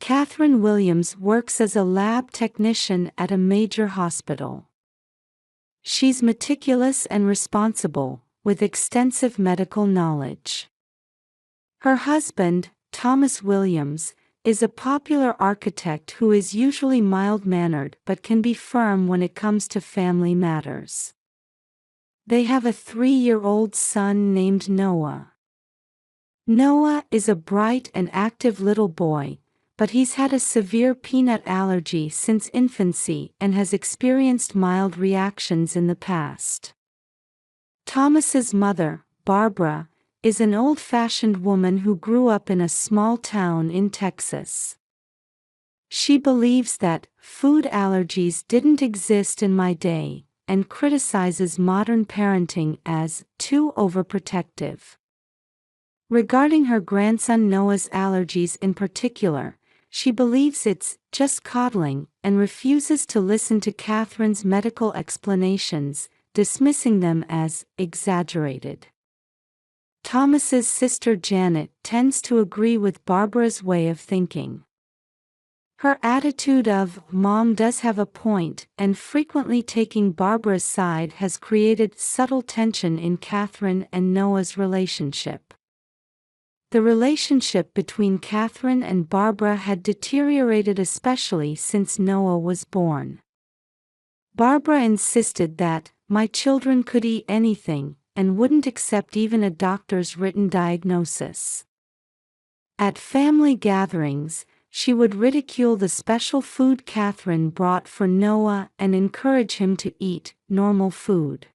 Catherine Williams works as a lab technician at a major hospital. She's meticulous and responsible, with extensive medical knowledge. Her husband, Thomas Williams, is a popular architect who is usually mild-mannered but can be firm when it comes to family matters. They have a 3-year-old son named Noah. Noah is a bright and active little boy, but he's had a severe peanut allergy since infancy and has experienced mild reactions in the past. Thomas's mother, Barbara, is an old-fashioned woman who grew up in a small town in Texas. She believes that food allergies didn't exist in my day, and criticizes modern parenting as too overprotective. Regarding her grandson Noah's allergies in particular, she believes it's just coddling and refuses to listen to Catherine's medical explanations, dismissing them as exaggerated. Thomas's sister Janet tends to agree with Barbara's way of thinking. Her attitude of "Mom does have a point" and frequently taking Barbara's side has created subtle tension in Catherine and Noah's relationship. The relationship between Catherine and Barbara had deteriorated especially since Noah was born. Barbara insisted that "my children could eat anything," and wouldn't accept even a doctor's written diagnosis. At family gatherings, she would ridicule the special food Catherine brought for Noah and encourage him to eat normal food.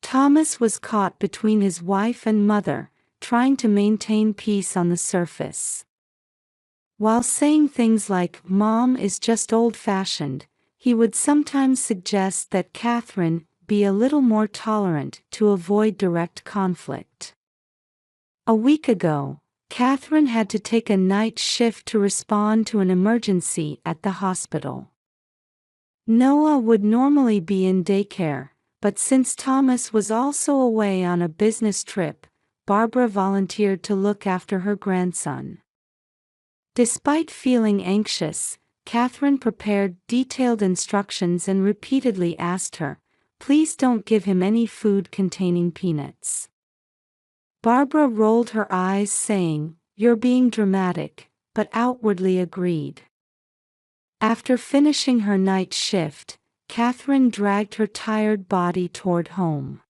Thomas was caught between his wife and mother, trying to maintain peace on the surface. While saying things like "Mom is just old-fashioned," he would sometimes suggest that Catherine be a little more tolerant to avoid direct conflict. A week ago, Catherine had to take a night shift to respond to an emergency at the hospital. Noah would normally be in daycare, but since Thomas was also away on a business trip, Barbara volunteered to look after her grandson. Despite feeling anxious, Catherine prepared detailed instructions and repeatedly asked her, "Please don't give him any food containing peanuts." Barbara rolled her eyes saying, "You're being dramatic," but outwardly agreed. After finishing her night shift, Catherine dragged her tired body toward home.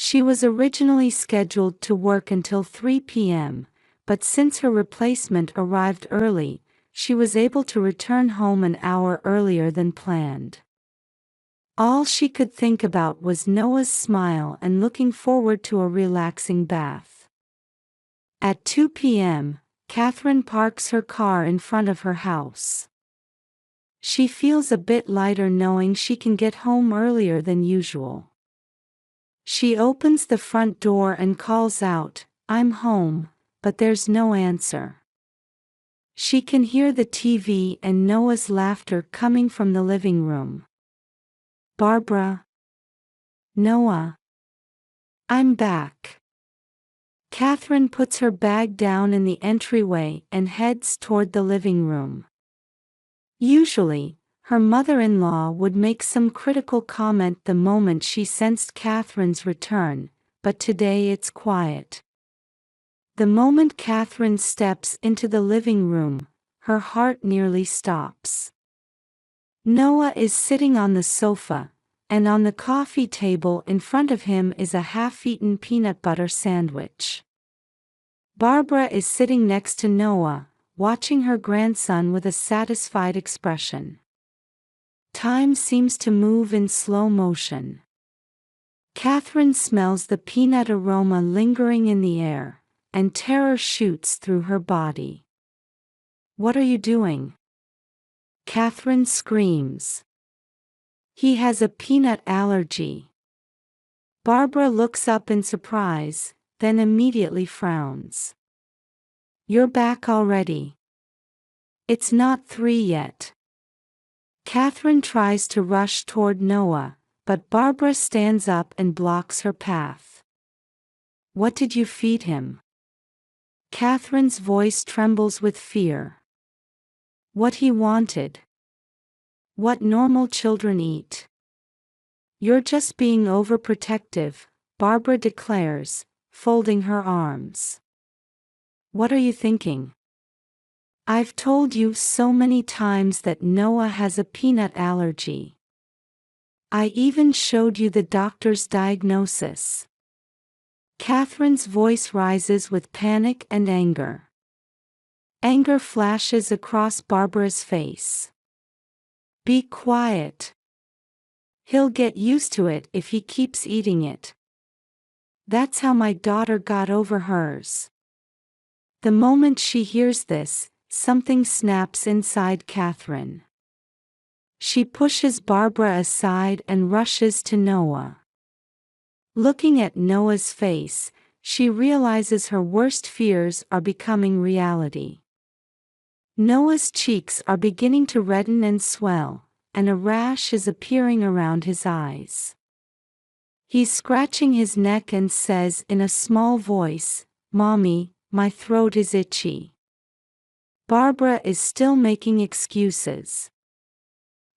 She was originally scheduled to work until 3 p.m., but since her replacement arrived early, she was able to return home an hour earlier than planned. All she could think about was Noah's smile and looking forward to a relaxing bath. At 2 p.m., Catherine parks her car in front of her house. She feels a bit lighter knowing she can get home earlier than usual. She opens the front door and calls out, "I'm home," but there's no answer. She can hear the TV and Noah's laughter coming from the living room. "Barbara? Noah? I'm back." Catherine puts her bag down in the entryway and heads toward the living room. Usually, her mother-in-law would make some critical comment the moment she sensed Catherine's return, but today it's quiet. The moment Catherine steps into the living room, her heart nearly stops. Noah is sitting on the sofa, and on the coffee table in front of him is a half-eaten peanut butter sandwich. Barbara is sitting next to Noah, watching her grandson with a satisfied expression. Time seems to move in slow motion. Catherine smells the peanut aroma lingering in the air, and terror shoots through her body. "What are you doing?" Catherine screams. "He has a peanut allergy." Barbara looks up in surprise, then immediately frowns. "You're back already. It's not 3 yet." Catherine tries to rush toward Noah, but Barbara stands up and blocks her path. "What did you feed him?" Catherine's voice trembles with fear. What he wanted. What normal children eat. You're just being overprotective, Barbara declares, folding her arms. What are you thinking? I've told you so many times that Noah has a peanut allergy. I even showed you the doctor's diagnosis. Catherine's voice rises with panic and anger. Anger flashes across Barbara's face. Be quiet. He'll get used to it if he keeps eating it. That's how my daughter got over hers. The moment she hears this, something snaps inside Catherine. She pushes Barbara aside and rushes to Noah. Looking at Noah's face, she realizes her worst fears are becoming reality. Noah's cheeks are beginning to redden and swell, and a rash is appearing around his eyes. He's scratching his neck and says in a small voice, "Mommy, my throat is itchy." Barbara is still making excuses.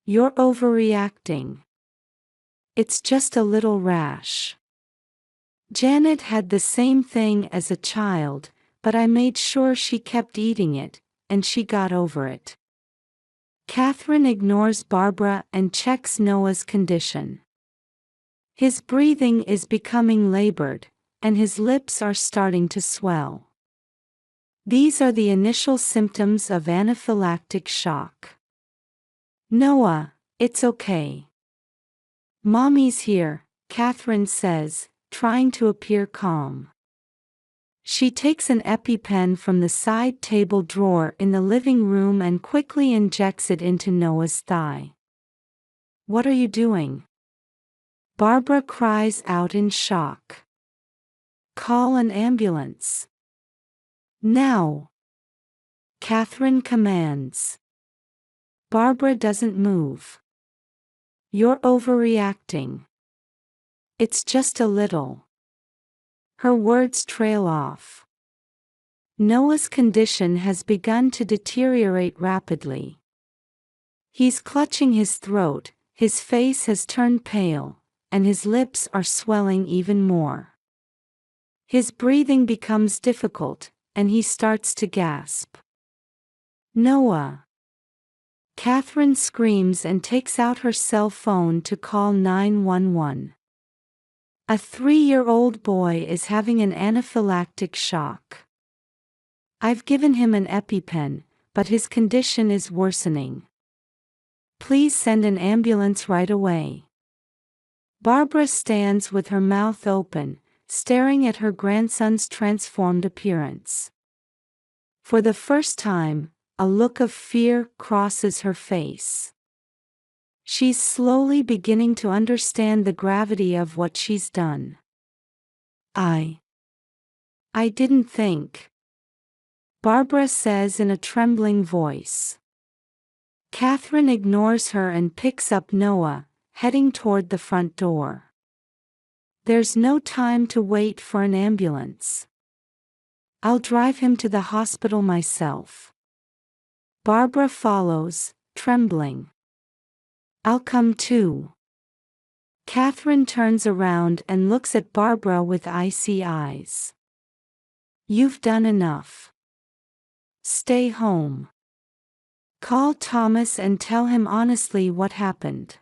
You're overreacting. It's just a little rash. Janet had the same thing as a child, but I made sure she kept eating it, and she got over it. Catherine ignores Barbara and checks Noah's condition. His breathing is becoming labored, and his lips are starting to swell. These are the initial symptoms of anaphylactic shock. Noah, it's okay. Mommy's here, Catherine says, trying to appear calm. She takes an EpiPen from the side table drawer in the living room and quickly injects it into Noah's thigh. What are you doing? Barbara cries out in shock. Call an ambulance. Now. Catherine commands. Barbara doesn't move. You're overreacting. It's just a little. Her words trail off. Noah's condition has begun to deteriorate rapidly. He's clutching his throat, his face has turned pale, and his lips are swelling even more. His breathing becomes difficult, and he starts to gasp. Noah. Catherine screams and takes out her cell phone to call 911. A 3-year-old boy is having an anaphylactic shock. I've given him an EpiPen, but his condition is worsening. Please send an ambulance right away. Barbara stands with her mouth open, staring at her grandson's transformed appearance. For the first time, a look of fear crosses her face. She's slowly beginning to understand the gravity of what she's done. I didn't think. Barbara says in a trembling voice. Catherine ignores her and picks up Noah, heading toward the front door. There's no time to wait for an ambulance. I'll drive him to the hospital myself. Barbara follows, trembling. I'll come too. Catherine turns around and looks at Barbara with icy eyes. You've done enough. Stay home. Call Thomas and tell him honestly what happened.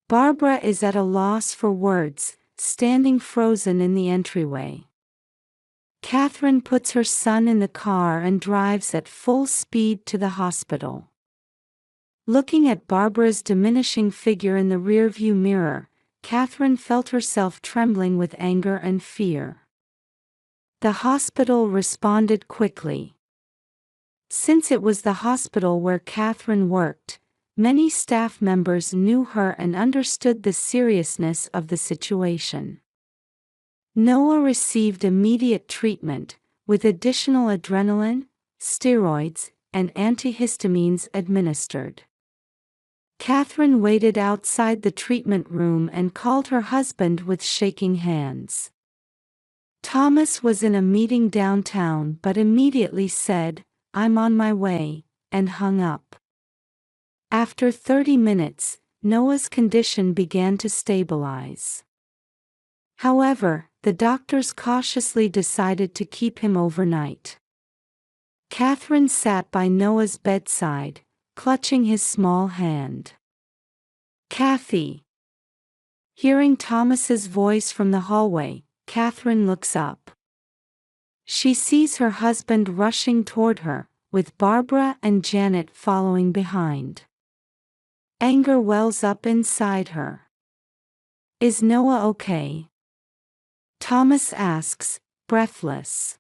Barbara is at a loss for words, standing frozen in the entryway. Catherine puts her son in the car and drives at full speed to the hospital. Looking at Barbara's diminishing figure in the rearview mirror, Catherine felt herself trembling with anger and fear. The hospital responded quickly. Since it was the hospital where Catherine worked, many staff members knew her and understood the seriousness of the situation. Noah received immediate treatment, with additional adrenaline, steroids, and antihistamines administered. Catherine waited outside the treatment room and called her husband with shaking hands. Thomas was in a meeting downtown but immediately said, "I'm on my way, and hung up. After 30 minutes, Noah's condition began to stabilize. However, the doctors cautiously decided to keep him overnight. Catherine sat by Noah's bedside, clutching his small hand. "Kathy." Hearing Thomas's voice from the hallway, Catherine looks up. She sees her husband rushing toward her, with Barbara and Janet following behind. Anger wells up inside her. "Is Noah okay?" Thomas asks, breathless.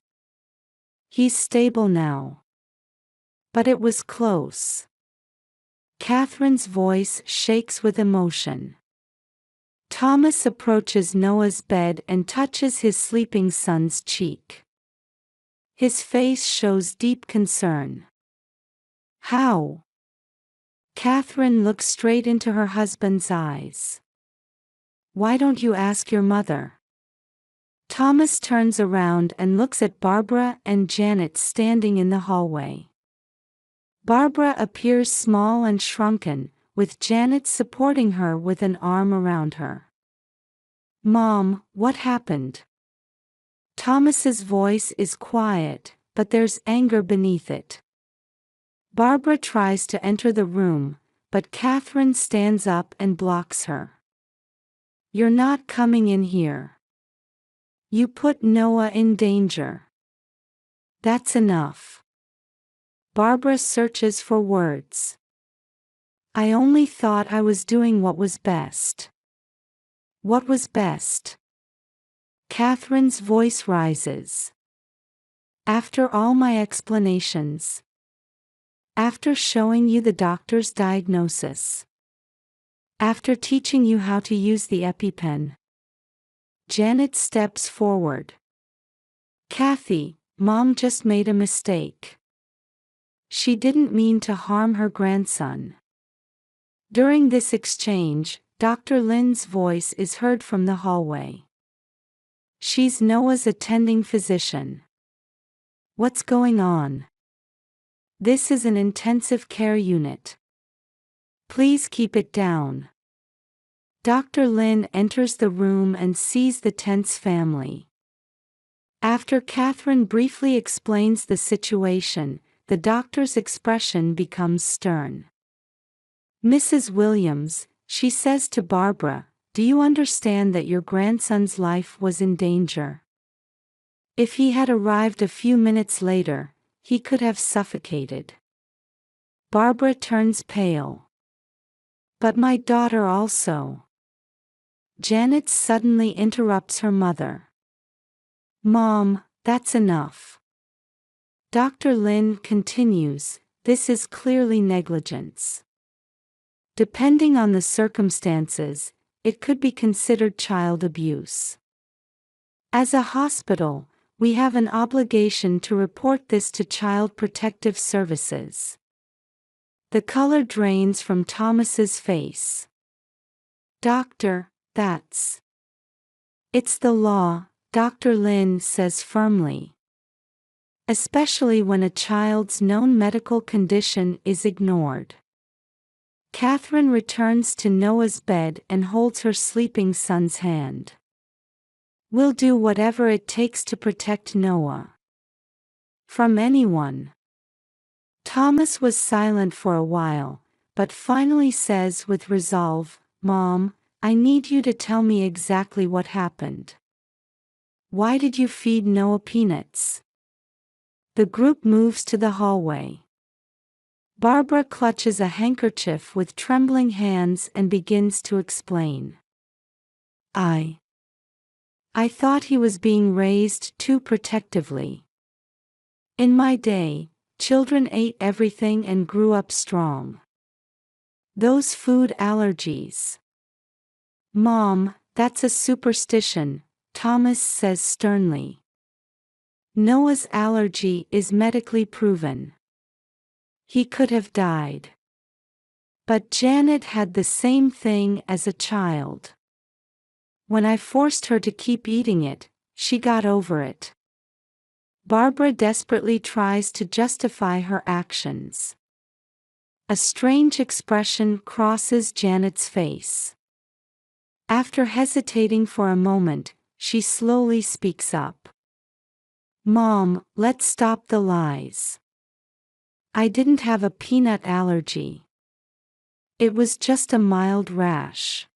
"He's stable now." "But it was close." Catherine's voice shakes with emotion. Thomas approaches Noah's bed and touches his sleeping son's cheek. His face shows deep concern. "How?" Catherine looks straight into her husband's eyes. "Why don't you ask your mother?" Thomas turns around and looks at Barbara and Janet standing in the hallway. Barbara appears small and shrunken, with Janet supporting her with an arm around her. "Mom, what happened?" Thomas's voice is quiet, but there's anger beneath it. Barbara tries to enter the room, but Catherine stands up and blocks her. "You're not coming in here. You put Noah in danger." "That's enough." Barbara searches for words. "I only thought I was doing what was best." "What was best?" Catherine's voice rises. "After all my explanations. After showing you the doctor's diagnosis. After teaching you how to use the EpiPen." Janet steps forward. "Kathy, Mom just made a mistake. She didn't mean to harm her grandson." During this exchange, Dr. Lynn's voice is heard from the hallway. She's Noah's attending physician. "What's going on?" "This is an intensive care unit. Please keep it down." Dr. Lynn enters the room and sees the tense family. After Catherine briefly explains the situation, the doctor's expression becomes stern. "Mrs. Williams," she says to Barbara, "do you understand that your grandson's life was in danger? If he had arrived a few minutes later, he could have suffocated." Barbara turns pale. "But my daughter also." Janet suddenly interrupts her mother. "Mom, that's enough." Dr. Lynn continues, "This is clearly negligence. Depending on the circumstances, it could be considered child abuse. As a hospital, we have an obligation to report this to Child Protective Services." The color drains from Thomas's face. "Doctor, that's..." "It's the law," Dr. Lynn says firmly. "Especially when a child's known medical condition is ignored." Catherine returns to Noah's bed and holds her sleeping son's hand. "We'll do whatever it takes to protect Noah. From anyone." Thomas was silent for a while, but finally says with resolve, "Mom, I need you to tell me exactly what happened. Why did you feed Noah peanuts?" The group moves to the hallway. Barbara clutches a handkerchief with trembling hands and begins to explain. I thought he was being raised too protectively. In my day, children ate everything and grew up strong. Those food allergies." "Mom, that's a superstition," Thomas says sternly. "Noah's allergy is medically proven. He could have died. But Janet had the same thing as a child. When I forced her to keep eating it, she got over it." Barbara desperately tries to justify her actions. A strange expression crosses Janet's face. After hesitating for a moment, she slowly speaks up. "Mom, let's stop the lies. I didn't have a peanut allergy. It was just a mild rash.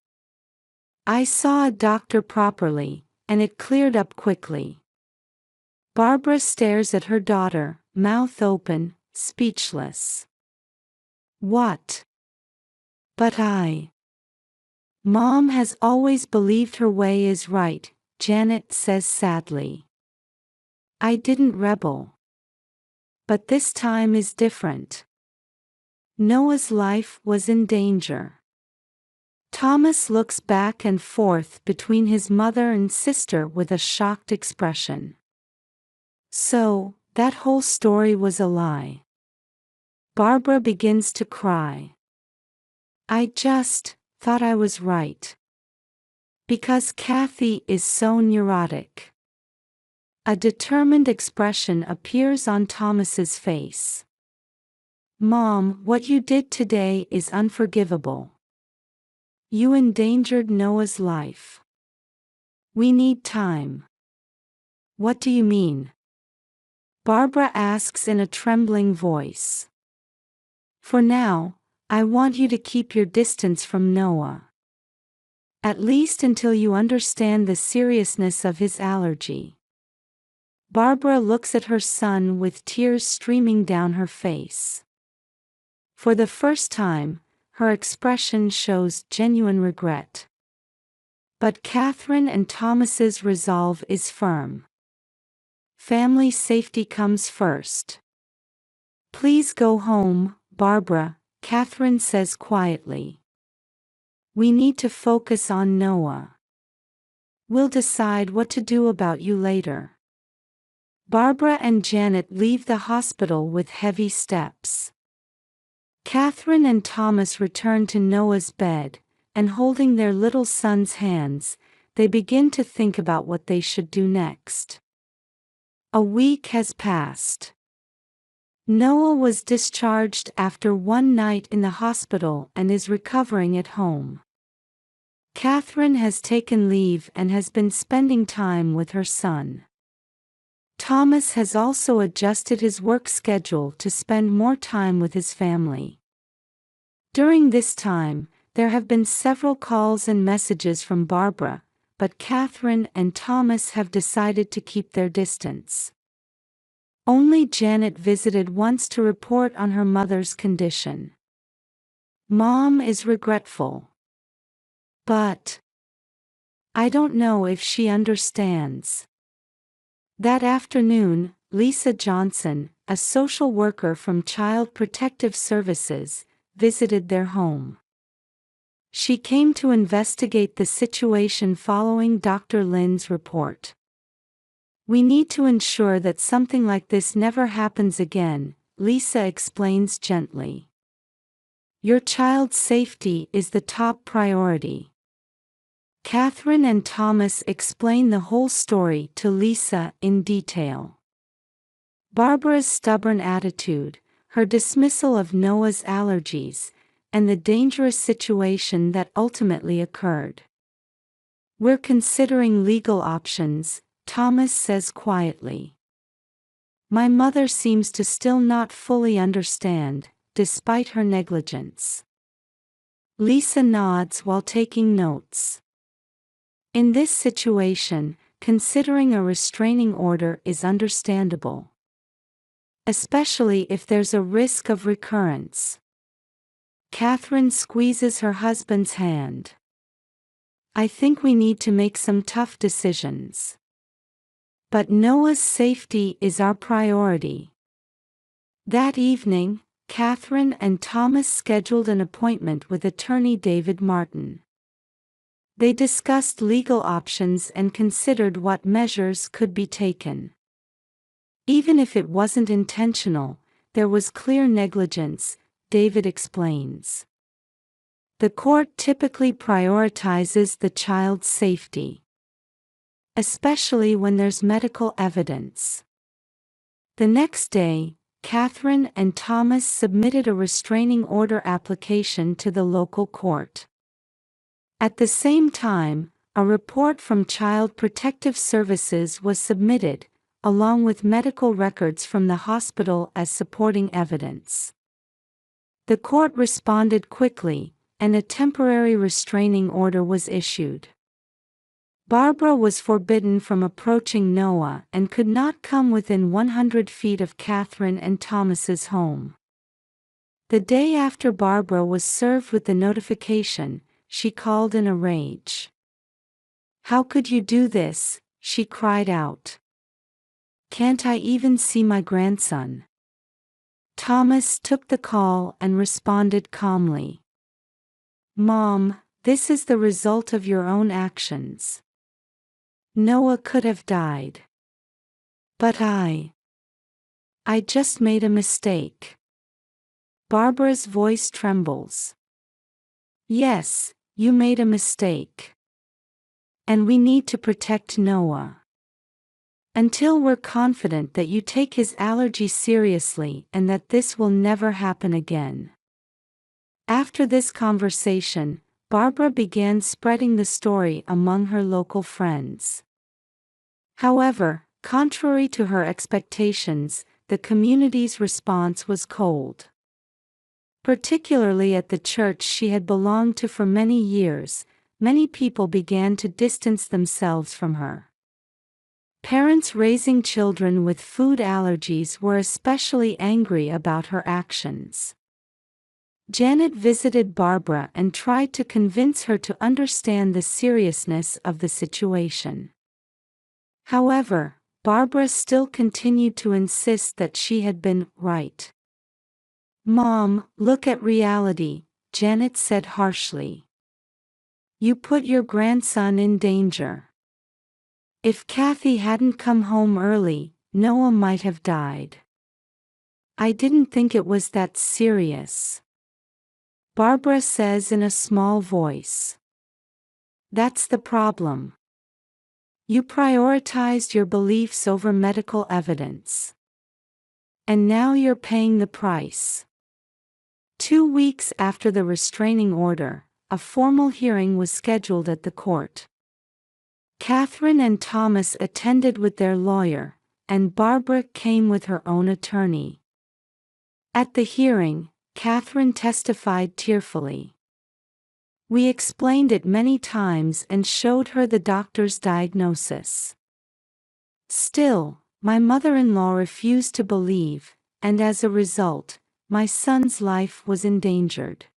I saw a doctor properly, and it cleared up quickly." Barbara stares at her daughter, mouth open, speechless. "What?" "But Mom has always believed her way is right," Janet says sadly. "I didn't rebel. But this time is different. Noah's life was in danger." Thomas looks back and forth between his mother and sister with a shocked expression. "So, that whole story was a lie." Barbara begins to cry. "I just thought I was right. Because Kathy is so neurotic." A determined expression appears on Thomas's face. "Mom, what you did today is unforgivable. You endangered Noah's life. We need time." "What do you mean?" Barbara asks in a trembling voice. "For now, I want you to keep your distance from Noah. At least until you understand the seriousness of his allergy." Barbara looks at her son with tears streaming down her face. For the first time, her expression shows genuine regret. But Catherine and Thomas's resolve is firm. Family safety comes first. "Please go home, Barbara," Catherine says quietly. "We need to focus on Noah. We'll decide what to do about you later." Barbara and Janet leave the hospital with heavy steps. Catherine and Thomas return to Noah's bed, and holding their little son's hands, they begin to think about what they should do next. A week has passed. Noah was discharged after one night in the hospital and is recovering at home. Catherine has taken leave and has been spending time with her son. Thomas has also adjusted his work schedule to spend more time with his family. During this time, there have been several calls and messages from Barbara, but Catherine and Thomas have decided to keep their distance. Only Janet visited once to report on her mother's condition. "Mom is regretful. But I don't know if she understands." That afternoon, Lisa Johnson, a social worker from Child Protective Services, visited their home. She came to investigate the situation following Dr. Lynn's report. "We need to ensure that something like this never happens again," Lisa explains gently. "Your child's safety is the top priority." Catherine and Thomas explain the whole story to Lisa in detail. Barbara's stubborn attitude, her dismissal of Noah's allergies, and the dangerous situation that ultimately occurred. "We're considering legal options," Thomas says quietly. "My mother seems to still not fully understand, despite her negligence." Lisa nods while taking notes. In this situation, considering a restraining order is understandable. Especially if there's a risk of recurrence. Catherine squeezes her husband's hand. "I think we need to make some tough decisions. But Noah's safety is our priority." That evening, Catherine and Thomas scheduled an appointment with attorney David Martin. They discussed legal options and considered what measures could be taken. Even if it wasn't intentional, there was clear negligence, David explains. The court typically prioritizes the child's safety, especially when there's medical evidence. The next day, Catherine and Thomas submitted a restraining order application to the local court. At the same time, a report from Child Protective Services was submitted, along with medical records from the hospital as supporting evidence. The court responded quickly, and a temporary restraining order was issued. Barbara was forbidden from approaching Noah and could not come within 100 feet of Catherine and Thomas's home. The day after Barbara was served with the notification, she called in a rage. "How could you do this?" she cried out. "Can't I even see my grandson?" Thomas took the call and responded calmly. "Mom, this is the result of your own actions. Noah could have died. But I just made a mistake." Barbara's voice trembles. "Yes, you made a mistake. And we need to protect Noah. Until we're confident that you take his allergy seriously and that this will never happen again." After this conversation, Barbara began spreading the story among her local friends. However, contrary to her expectations, the community's response was cold. Particularly at the church she had belonged to for many years, many people began to distance themselves from her. Parents raising children with food allergies were especially angry about her actions. Janet visited Barbara and tried to convince her to understand the seriousness of the situation. However, Barbara still continued to insist that she had been right. "Mom, look at reality," Janet said harshly. "You put your grandson in danger. If Kathy hadn't come home early, Noah might have died. I didn't think it was that serious," Barbara says in a small voice. "That's the problem. You prioritized your beliefs over medical evidence. And now you're paying the price." 2 weeks after the restraining order, a formal hearing was scheduled at the court. Catherine and Thomas attended with their lawyer, and Barbara came with her own attorney. At the hearing, Catherine testified tearfully. "We explained it many times and showed her the doctor's diagnosis. Still, my mother-in-law refused to believe, and as a result, my son's life was endangered."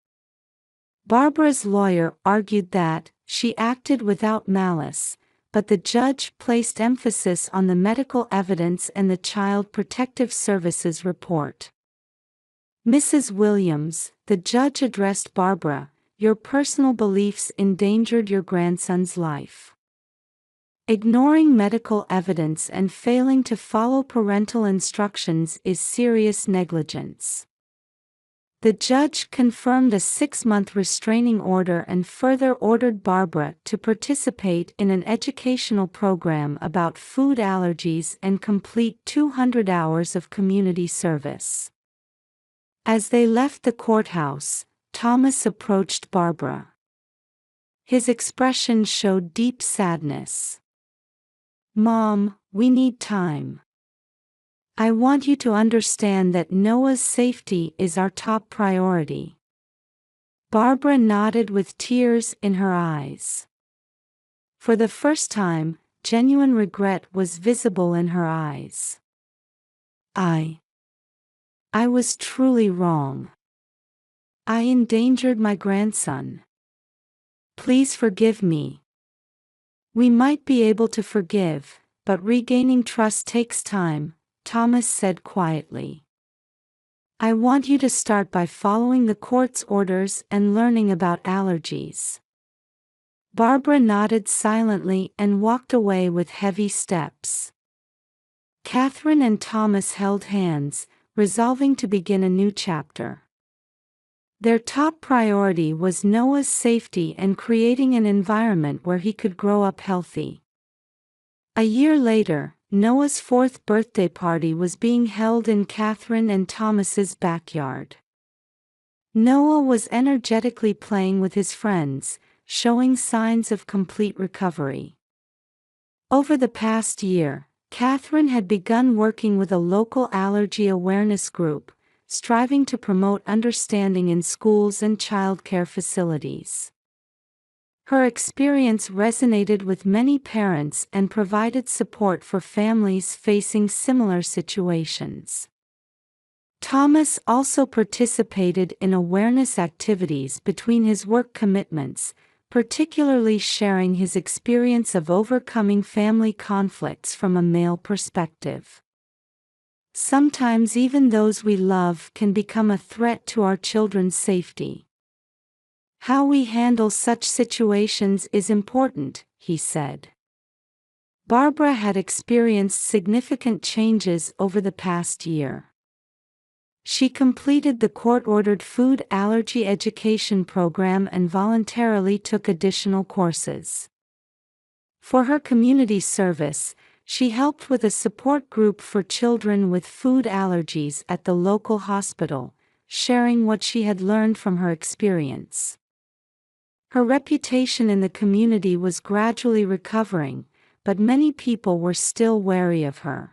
Barbara's lawyer argued that she acted without malice, but the judge placed emphasis on the medical evidence and the Child Protective Services report. "Mrs. Williams," the judge addressed Barbara, "your personal beliefs endangered your grandson's life. Ignoring medical evidence and failing to follow parental instructions is serious negligence." The judge confirmed a 6-month restraining order and further ordered Barbara to participate in an educational program about food allergies and complete 200 hours of community service. As they left the courthouse, Thomas approached Barbara. His expression showed deep sadness. "Mom, we need time. I want you to understand that Noah's safety is our top priority." Barbara nodded with tears in her eyes. For the first time, genuine regret was visible in her eyes. I was truly wrong. I endangered my grandson. Please forgive me." "We might be able to forgive, but regaining trust takes time," Thomas said quietly. "I want you to start by following the court's orders and learning about allergies." Barbara nodded silently and walked away with heavy steps. Catherine and Thomas held hands, resolving to begin a new chapter. Their top priority was Noah's safety and creating an environment where he could grow up healthy. A year later, Noah's 4th birthday party was being held in Catherine and Thomas's backyard. Noah was energetically playing with his friends, showing signs of complete recovery. Over the past year, Catherine had begun working with a local allergy awareness group, striving to promote understanding in schools and childcare facilities. Her experience resonated with many parents and provided support for families facing similar situations. Thomas also participated in awareness activities between his work commitments, particularly sharing his experience of overcoming family conflicts from a male perspective. Sometimes even those we love can become a threat to our children's safety. How we handle such situations is important, he said. Barbara had experienced significant changes over the past year. She completed the court-ordered food allergy education program and voluntarily took additional courses. For her community service, she helped with a support group for children with food allergies at the local hospital, sharing what she had learned from her experience. Her reputation in the community was gradually recovering, but many people were still wary of her.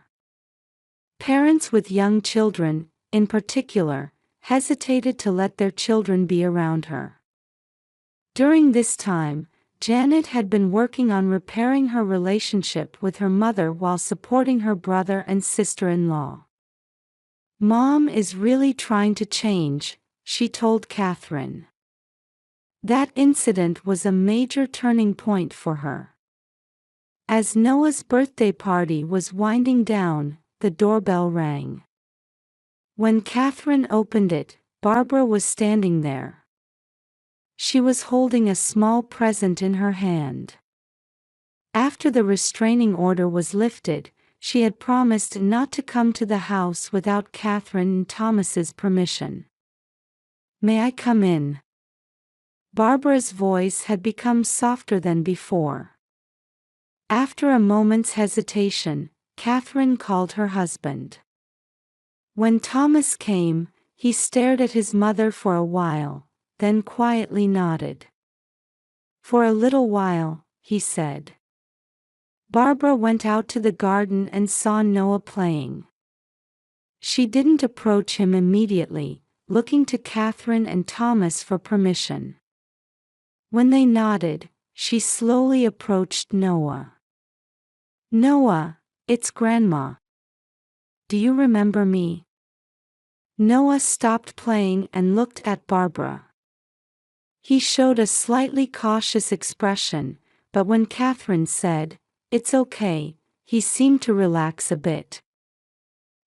Parents with young children, in particular, hesitated to let their children be around her. During this time, Janet had been working on repairing her relationship with her mother while supporting her brother and sister-in-law. "Mom is really trying to change," she told Catherine. That incident was a major turning point for her. As Noah's birthday party was winding down, the doorbell rang. When Catherine opened it, Barbara was standing there. She was holding a small present in her hand. After the restraining order was lifted, she had promised not to come to the house without Catherine and Thomas's permission. "May I come in?" Barbara's voice had become softer than before. After a moment's hesitation, Catherine called her husband. When Thomas came, he stared at his mother for a while, then quietly nodded. "For a little while," he said. Barbara went out to the garden and saw Noah playing. She didn't approach him immediately, looking to Catherine and Thomas for permission. When they nodded, she slowly approached Noah. "Noah, it's Grandma. Do you remember me?" Noah stopped playing and looked at Barbara. He showed a slightly cautious expression, but when Catherine said, "It's okay," he seemed to relax a bit.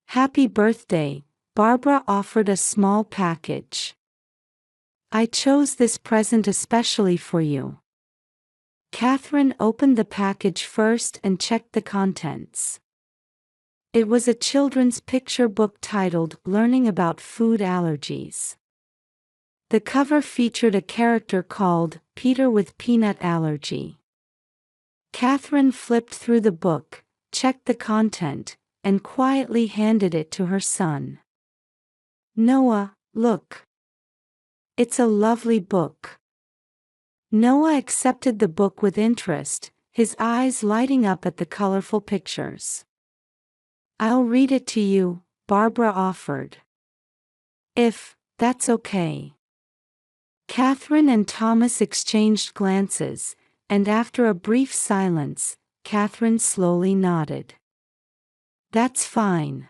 "Happy birthday," Barbara offered a small package. "I chose this present especially for you." Catherine opened the package first and checked the contents. It was a children's picture book titled "Learning About Food Allergies." The cover featured a character called Peter with peanut allergy. Catherine flipped through the book, checked the content, and quietly handed it to her son. "Noah, look. It's a lovely book." Noah accepted the book with interest, his eyes lighting up at the colorful pictures. "I'll read it to you," Barbara offered. "If that's okay." Catherine and Thomas exchanged glances, and after a brief silence, Catherine slowly nodded. "That's fine."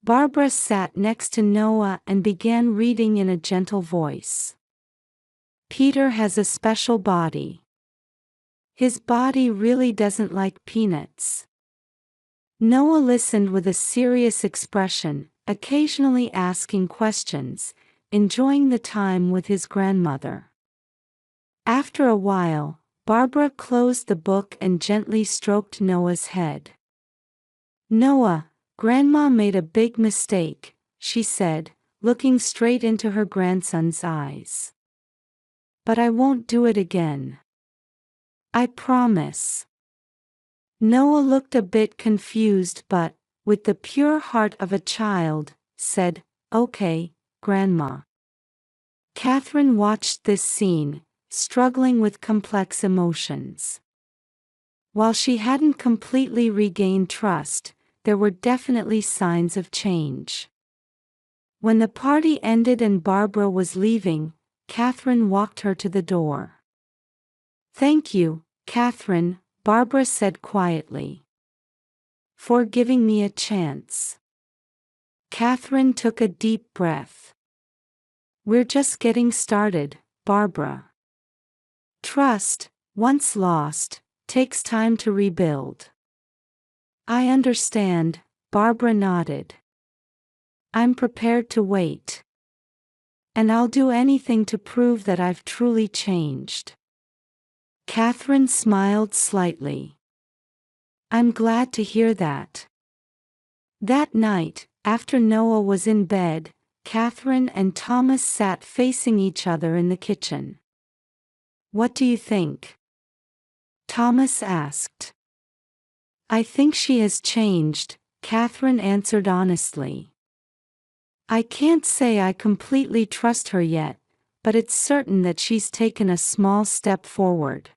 Barbara sat next to Noah and began reading in a gentle voice. "Peter has a special body. His body really doesn't like peanuts." Noah listened with a serious expression, occasionally asking questions, enjoying the time with his grandmother. After a while, Barbara closed the book and gently stroked Noah's head. "Noah, Grandma made a big mistake," she said, looking straight into her grandson's eyes. "But I won't do it again. I promise." Noah looked a bit confused but, with the pure heart of a child, said, "Okay, Grandma." Catherine watched this scene, struggling with complex emotions. While she hadn't completely regained trust, there were definitely signs of change. When the party ended and Barbara was leaving, Catherine walked her to the door. "Thank you, Catherine," Barbara said quietly, "for giving me a chance." Catherine took a deep breath. "We're just getting started, Barbara. Trust, once lost, takes time to rebuild." "I understand," Barbara nodded. "I'm prepared to wait. And I'll do anything to prove that I've truly changed." Catherine smiled slightly. "I'm glad to hear that." That night, after Noah was in bed, Catherine and Thomas sat facing each other in the kitchen. "What do you think?" Thomas asked. "I think she has changed," Catherine answered honestly. "I can't say I completely trust her yet, but it's certain that she's taken a small step forward."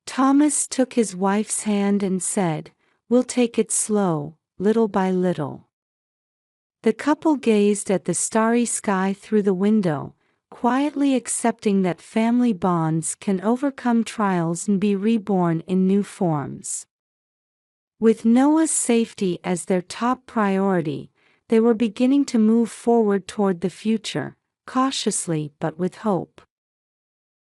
Thomas took his wife's hand and said, "We'll take it slow, little by little." The couple gazed at the starry sky through the window, quietly accepting that family bonds can overcome trials and be reborn in new forms. With Noah's safety as their top priority, they were beginning to move forward toward the future, cautiously but with hope.